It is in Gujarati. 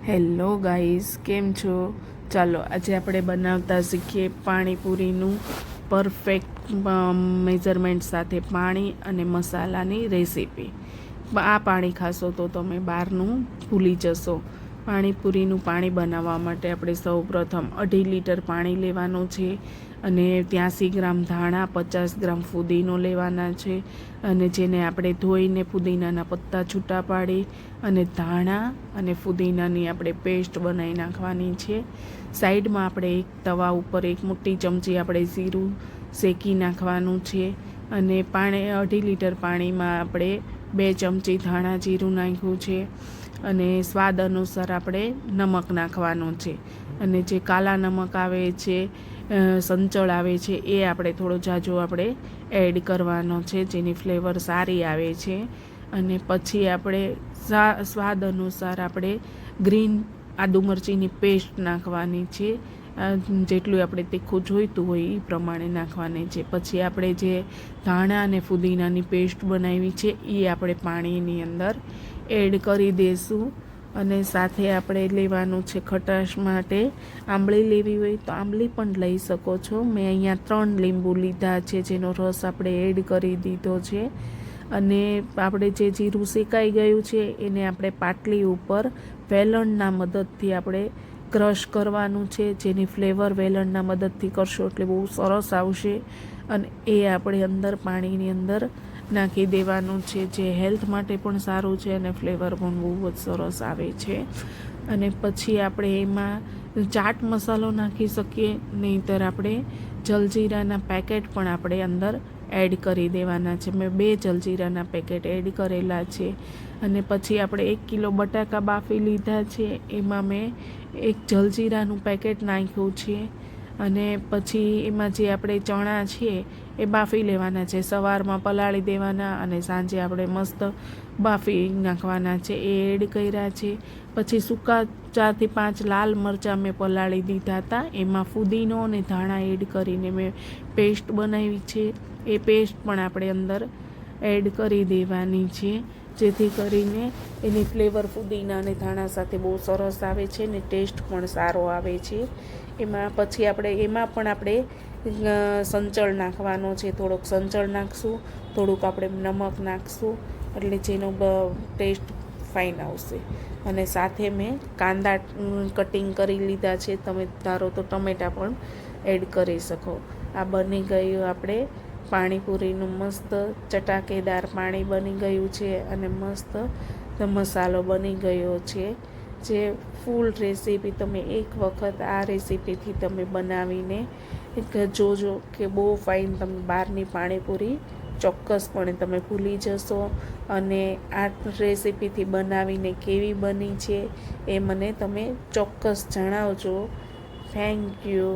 હેલો ગાઈઝ, કેમ છો? ચાલો આજે આપણે બનાવતા શીખીએ પાણીપુરીનું પરફેક્ટ મેઝરમેન્ટ સાથે પાણી અને મસાલાની રેસીપી. આ પાણી ખાશો તો તમે બહારનું ભૂલી જશો. પાણીપુરીનું પાણી બનાવવા માટે આપણે સૌ પ્રથમ 2.5 લીટર પાણી લેવાનું છે અને 83 ગ્રામ ધાણા, 50 ગ્રામ ફુદીનો લેવાના છે અને જેને આપણે ધોઈને ફુદીનાના પત્તા છૂટા પાડી અને ધાણા અને ફુદીનાની આપણે પેસ્ટ બનાવી નાખવાની છે. સાઈડમાં આપણે એક તવા ઉપર 1 મોટી ચમચી આપણે જીરું શેકી નાખવાનું છે અને 2.5 લીટર પાણીમાં આપણે 2 ચમચી ધાણા જીરું નાખ્યું છે અને સ્વાદ અનુસાર આપણે નમક નાખવાનું છે અને જે કાલા નમક આવે છે, સંચળ આવે છે, એ આપણે થોડો જાજો આપણે એડ કરવાનો છે જેની ફ્લેવર સારી આવે છે. અને પછી આપણે સ્વાદ અનુસાર આપણે ગ્રીન આદુ મરચીની પેસ્ટ નાખવાની છે. જેટલું આપણે તીખું જોઈતું હોય એ પ્રમાણે નાખવાની છે. પછી આપણે જે ધાણા અને ફુદીનાની પેસ્ટ બનાવી છે એ આપણે પાણીની અંદર એડ કરી દઈશું અને સાથે આપણે લેવાનું છે ખટાશ માટે આંબળી લેવી હોય તો આંબળી પણ લઈ શકો છો. મેં અહીંયા 3 લીંબુ લીધા છે જેનો રસ આપણે એડ કરી દીધો છે અને આપણે જે જીરું શેકાઈ ગયું છે એને આપણે પાટલી ઉપર વેલણના મદદથી આપણે ક્રશ કરવાનું છે. જેની ફ્લેવર વેલણના મદદથી કરશો એટલે બહુ સરસ આવશે અને એ આપણે અંદર પાણીની અંદર નાખી દેવાનું છે, જે હેલ્થ માટે પણ સારું છે અને ફ્લેવર પણ બહુ જ સરસ આવે છે. અને પછી આપણે એમાં ચાટ મસાલો નાખી શકીએ, નહીંતર આપણે જલજીરાના પેકેટ પણ આપણે અંદર એડ કરી દેવાના છે. મેં 2 જલજીરાના પેકેટ એડ કરેલા છે અને પછી આપણે 1 કિલો બટાકા બાફી લીધા છે, એમાં મેં 1 જલજીરાનું પેકેટ નાખ્યું છે અને પછી એમાં જે આપણે ચણા છે એ બાફી લેવાના છે. સવારમાં પલાળી દેવાના અને સાંજે આપણે મસ્ત બાફી નાખવાના છે, એ એડ કર્યા છે. પછી સૂકા 4 થી 5 લાલ મરચાં મેં પલાળી દીધા હતા, એમાં ફુદીનો અને ધાણા એડ કરીને મેં પેસ્ટ બનાવી છે. એ પેસ્ટ પણ આપણે અંદર એડ કરી દેવાની છે, જેથી કરીને એની ફ્લેવર ફુદીના અને ધાણા સાથે બહુ સરસ આવે છે ને ટેસ્ટ પણ સારો આવે છે. એમાં પછી એમાં પણ આપણે સંચળ નાખવાનો છે. થોડોક સંચળ નાખશું, થોડુંક આપણે નમક નાખશું એટલે જેનો ટેસ્ટ ફાઇન આવશે. અને સાથે મેં કાંદા કટિંગ કરી લીધા છે, તમે ધારો તો ટમેટાં પણ એડ કરી શકો. આ બની ગયું આપણે પાણીપુરીનું મસ્ત ચટાકેદાર પાણી બની ગયું છે અને મસ્ત મસાલો બની ગયો છે. જે ફૂલ રેસીપી તમે એક વખત આ રેસીપીથી તમે બનાવીને જોજો કે બહુ ફાઇન તમે બહારની પાણીપુરી ચોક્કસપણે તમે ભૂલી જશો. અને આ રેસીપીથી બનાવીને કેવી બની છે એ મને તમે ચોક્કસ જણાવજો. Thank you.